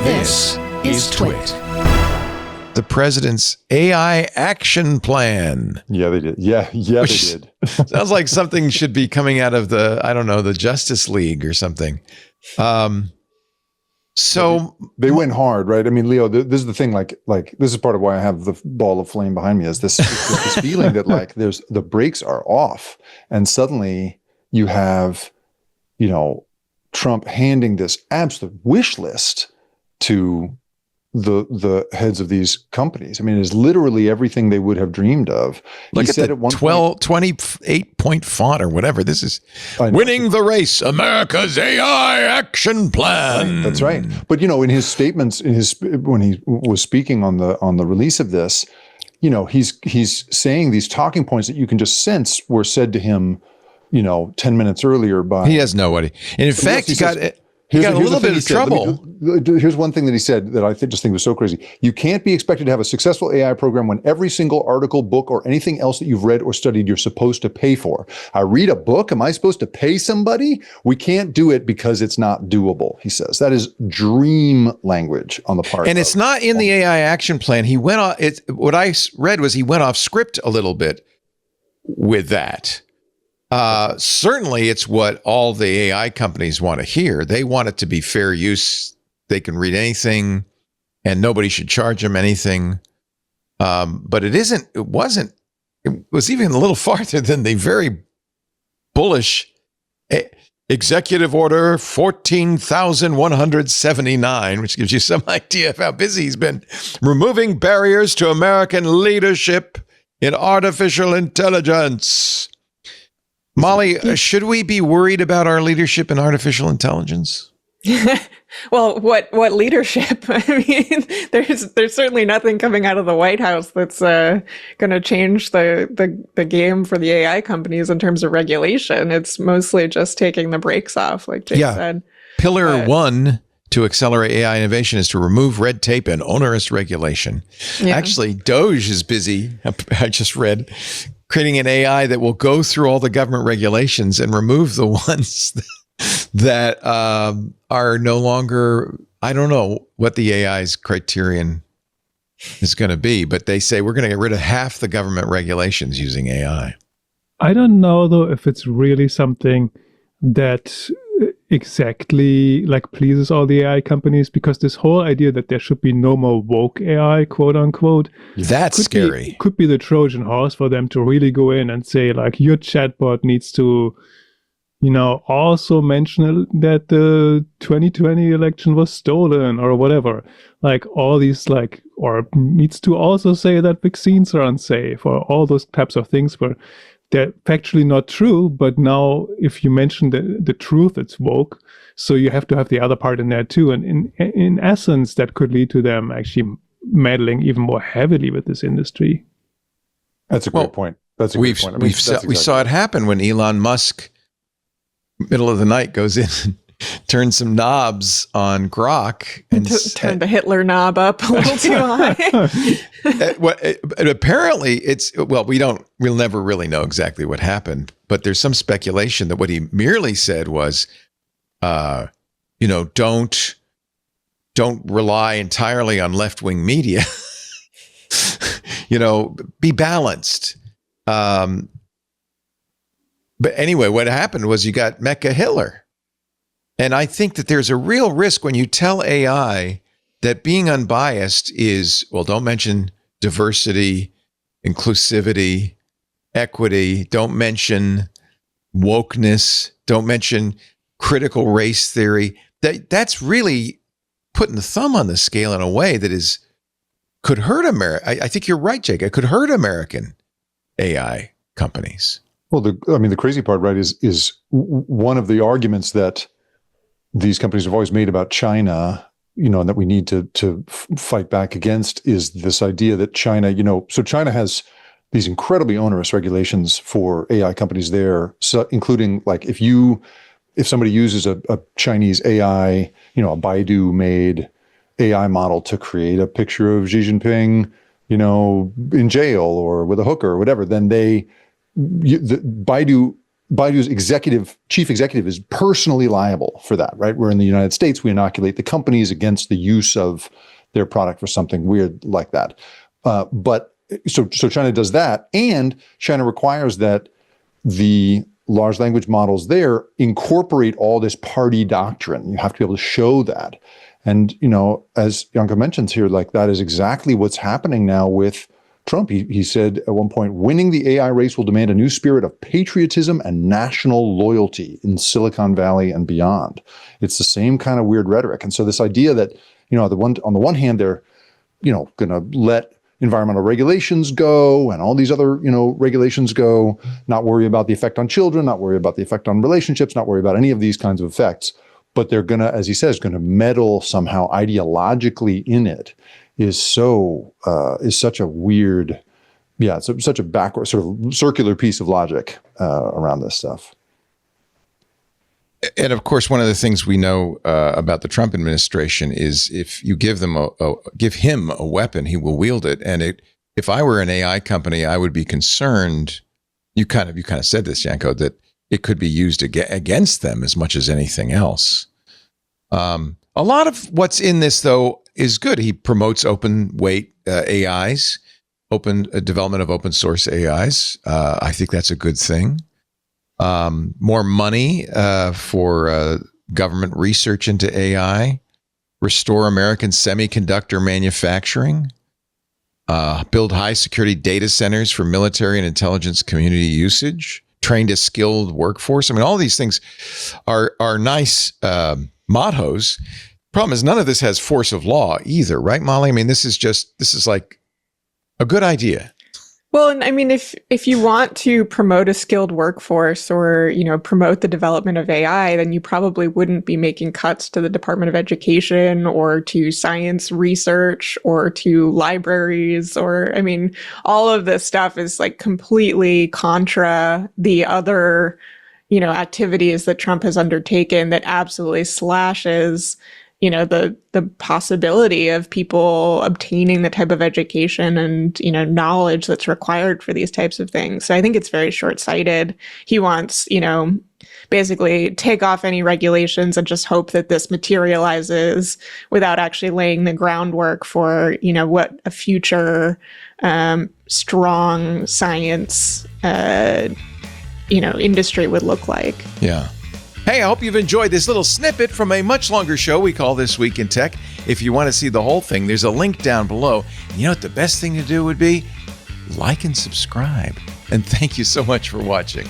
This is TWiT. The president's AI action plan. Yeah, they did. Yeah, they did. Sounds like something should be coming out of the Justice League or something. So they went hard, right? I mean, Leo, this is the thing. Like this is part of why I have the ball of flame behind me. Is this feeling that like the brakes are off, and suddenly you have, Trump handing this absolute wish list to the heads of these companies. I mean, it is literally everything they would have dreamed of. Look at the 28-point font or whatever. This is winning the race, America's AI action plan. That's right. But in his statements, when he was speaking on the release of this, he's saying these talking points that you can just sense were said to him, 10 minutes earlier by. He has no idea. And in fact, he got a little bit of trouble. Here's one thing that he said that I just think was so crazy. You can't be expected to have a successful AI program when every single article, book, or anything else that you've read or studied, you're supposed to pay for. I read a book. Am I supposed to pay somebody? We can't do it because it's not doable, he says. That is dream language on the part. And it's not in the AI action plan. He went off. What I read was he went off script a little bit with that. Certainly it's what all the AI companies want to hear. They want it to be fair use. They can read anything and nobody should charge them anything. But it was even a little farther than the very bullish Executive Order 14,179, which gives you some idea of how busy he's been removing barriers to American leadership in artificial intelligence. Molly, should we be worried about our leadership in artificial intelligence? Well, what leadership? I mean, there's certainly nothing coming out of the White House that's going to change the game for the AI companies in terms of regulation. It's mostly just taking the brakes off, like Jake said. Pillar one to accelerate AI innovation is to remove red tape and onerous regulation. Yeah. Actually, Doge is busy, I just read, creating an AI that will go through all the government regulations and remove the ones that are no longer, I don't know what the AI's criterion is going to be, but they say we're going to get rid of half the government regulations using AI. I don't know, though, if it's really something that exactly pleases all the AI companies, because this whole idea that there should be no more woke AI, quote unquote, that's scary. Could be the Trojan horse for them to really go in and say your chatbot needs to, also mention that the 2020 election was stolen or whatever. All these or needs to also say that vaccines are unsafe or all those types of things where they're factually not true, but now if you mention the truth, it's woke. So you have to have the other part in there too. And in essence, that could lead to them actually meddling even more heavily with this industry. That's a great point. That's a great point. We saw it happen when Elon Musk, middle of the night, goes in and turns some knobs on Grok and turn the Hitler knob up a little too high. Apparently we'll never really know exactly what happened, but there's some speculation that what he merely said was, don't rely entirely on left-wing media. Be balanced. But anyway, what happened was you got Mecha Hitler. And I think that there's a real risk when you tell AI that being unbiased is, don't mention diversity, inclusivity, equity, don't mention wokeness, don't mention critical race theory. That's really putting the thumb on the scale in a way that could hurt America. I think you're right, Jake. It could hurt American AI companies. Well, the crazy part, right, is one of the arguments that these companies have always made about China, and that we need to fight back against, is this idea that China, so China has these incredibly onerous regulations for AI companies there, so including if somebody uses a Chinese AI, a Baidu-made AI model to create a picture of Xi Jinping, in jail or with a hooker or whatever, then Baidu Baidu's chief executive is personally liable for that, right? Where in the United States, we inoculate the companies against the use of their product for something weird like that. But so China does that, and China requires that the large language models there incorporate all this party doctrine. You have to be able to show that. And, as Janka mentions here, like that is exactly what's happening now with Trump. He said at one point, winning the AI race will demand a new spirit of patriotism and national loyalty in Silicon Valley and beyond. It's the same kind of weird rhetoric. And so this idea that, on the one hand, they're, going to let environmental regulations go and all these other, regulations go, not worry about the effect on children, not worry about the effect on relationships, not worry about any of these kinds of effects. But they're going to, as he says, going to meddle somehow ideologically in it is such a weird, it's such a backward sort of circular piece of logic around this stuff. And of course, one of the things we know about the Trump administration is if you give him a weapon, he will wield it. And if I were an AI company, I would be concerned. You kind of said this, Janko, that it could be used against them as much as anything else. A lot of what's in this, though, is good. He promotes open weight AIs, open development of open source AIs. I think that's a good thing. More money for government research into AI, restore American semiconductor manufacturing, build high security data centers for military and intelligence community usage, trained a skilled workforce. I mean, all these things are nice mottos. Problem is, none of this has force of law either, right, Molly? I mean, this is like a good idea. Well, and I mean, if you want to promote a skilled workforce or, promote the development of AI, then you probably wouldn't be making cuts to the Department of Education or to science research or to libraries all of this stuff is like completely contra the other, activities that Trump has undertaken that absolutely slashes the possibility of people obtaining the type of education and, knowledge that's required for these types of things. So I think it's very short-sighted. He wants, basically take off any regulations and just hope that this materializes without actually laying the groundwork for, what a future strong science, industry would look like. Yeah. Hey, I hope you've enjoyed this little snippet from a much longer show we call This Week in Tech. If you want to see the whole thing, there's a link down below. And you know what the best thing to do would be? Like and subscribe. And thank you so much for watching.